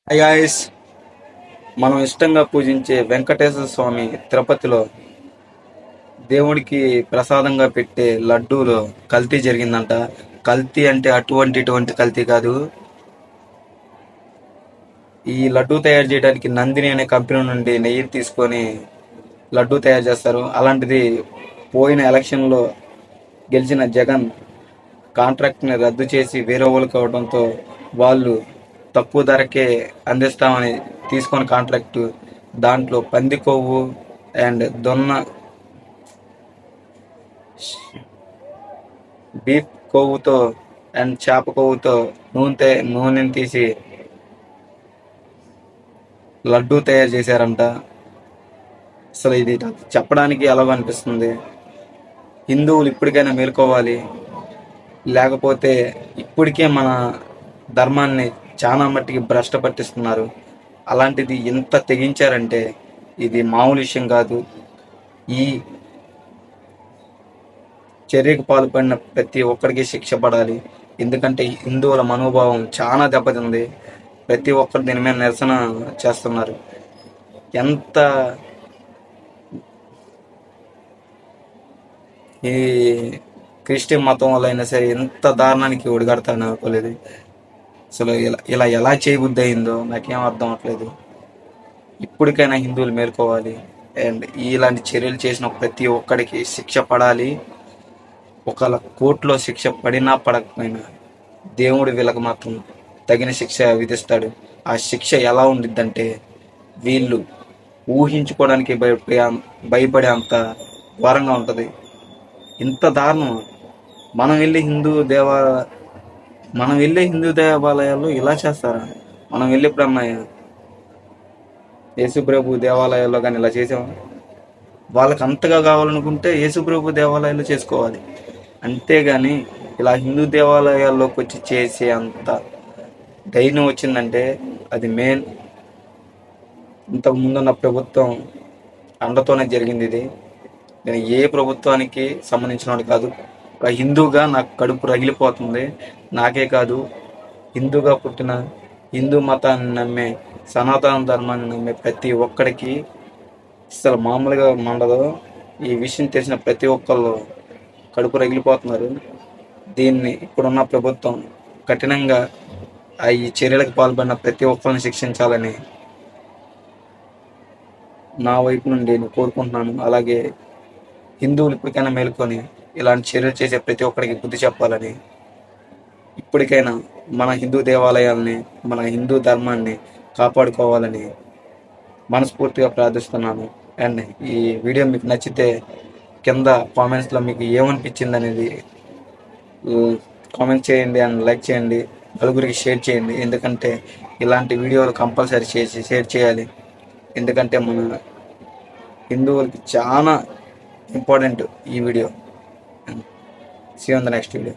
Hi guys, మనం ఇష్టంగా పూజించే వెంకటేశ్వర స్వామి తిరుపతిలో దేవుడికి ప్రసాదంగా పెట్టే లడ్డూలో కల్తీ జరిగిందంట. కల్తీ అంటే ఇటువంటి కల్తీ కాదు. ఈ లడ్డూ తయారు చేయడానికి నందిని అనే కంపెనీ నుండి నెయ్యి తీసుకొని లడ్డూ తయారు చేస్తారు. అలాంటిది పోయిన ఎలక్షన్లో గెలిచిన జగన్ కాంట్రాక్ట్ని రద్దు చేసి వేరే వాళ్ళకి అవడంతో వాళ్ళు తక్కువ ధరకే అందిస్తామని తీసుకొని కాంట్రాక్టు దాంట్లో పంది కొవ్వు అండ్ దొన్న బీఫ్ కొవ్వుతో అండ్ చేప కొవ్వుతో నూనెని తీసి లడ్డూ తయారు చేశారంట. అసలు ఇది నాకు చెప్పడానికి ఎలా అనిపిస్తుంది. హిందువులు ఇప్పటికైనా మేల్కోవాలి, లేకపోతే ఇప్పటికే మన ధర్మాన్ని చాలా మట్టికి భ్రష్ట పట్టిస్తున్నారు. అలాంటిది ఎంత తెగించారంటే ఇది మామూలు విషయం కాదు. ఈ చర్యకు పాల్పడిన ప్రతి ఒక్కరికి శిక్ష పడాలి. ఎందుకంటే హిందువుల మనోభావం చాలా దెబ్బతింది. ప్రతి ఒక్కరు దీని మీద నిరసన చేస్తున్నారు. ఎంత ఈ క్రిస్టియన్ మతం వల్ల అయినా సరే ఎంత దారుణానికి ఒడిగడతాను అనుకోలేదు. అసలు ఇలా ఇలా ఎలా చేయబుద్ధి అయిందో నాకేం అర్థం అవట్లేదు. ఇప్పటికైనా హిందువులు మేల్కోవాలి అండ్ ఇలాంటి చర్యలు చేసిన ప్రతి ఒక్కడికి శిక్ష పడాలి. ఒకవేళ కోర్టులో శిక్ష పడినా పడకపోయినా దేవుడు వీళ్ళకి మాత్రం తగిన శిక్ష విధిస్తాడు. ఆ శిక్ష ఎలా ఉండిద్దంటే వీళ్ళు ఊహించుకోవడానికి భయపడే అంత ఘోరంగా ఉంటుంది. ఇంత దారుణం. మనం వెళ్ళి హిందూ దేవా మనం వెళ్ళే హిందూ దేవాలయాల్లో ఇలా చేస్తారా? మనం వెళ్ళి ఎప్పుడన్నా యేసుప్రభు దేవాలయాల్లో కానీ ఇలా చేసామా? వాళ్ళకి అంతగా కావాలనుకుంటే యేసుప్రభు దేవాలయాల్లో చేసుకోవాలి. అంతేగాని ఇలా హిందూ దేవాలయాల్లోకి వచ్చి చేసే అంత ధైర్యం వచ్చిందంటే అది మెయిన్ ఇంతకు ముందున్న ప్రభుత్వం అండతోనే జరిగింది ఇది. నేను ఏ ప్రభుత్వానికి సంబంధించిన వాడు కాదు. ఒక హిందూగా నాకు కడుపు రగిలిపోతుంది. నాకే కాదు, హిందూగా పుట్టిన హిందూ మతాన్ని నమ్మే సనాతన ధర్మాన్ని నమ్మే ప్రతి ఒక్కడికి అసలు మామూలుగా మండదు. ఈ విషయం తెలిసిన ప్రతి ఒక్కళ్ళు కడుపు రగిలిపోతున్నారు. దీన్ని ఇప్పుడున్న ప్రభుత్వం కఠినంగా ఈ చర్యలకు పాల్పడిన ప్రతి ఒక్కరిని శిక్షించాలని నా వైపు నుండి నేను కోరుకుంటున్నాను. అలాగే హిందువులు ఇప్పటికైనా మేలుకొని ఇలాంటి చర్యలు చేసే ప్రతి ఒక్కరికి బుద్ధి చెప్పాలని, ఇప్పటికైనా మన హిందూ దేవాలయాల్ని మన హిందూ ధర్మాన్ని కాపాడుకోవాలని మనస్ఫూర్తిగా ప్రార్థిస్తున్నాను. అండ్ ఈ వీడియో మీకు నచ్చితే కింద కామెంట్స్లో మీకు ఏమనిపించింది అనేది కామెంట్ చేయండి అండ్ లైక్ చేయండి. నలుగురికి షేర్ చేయండి. ఎందుకంటే ఇలాంటి వీడియోలు కంపల్సరీ షేర్ చేయాలి. ఎందుకంటే మన హిందువులకి చాలా ఇంపార్టెంట్ ఈ video. See you on the next video.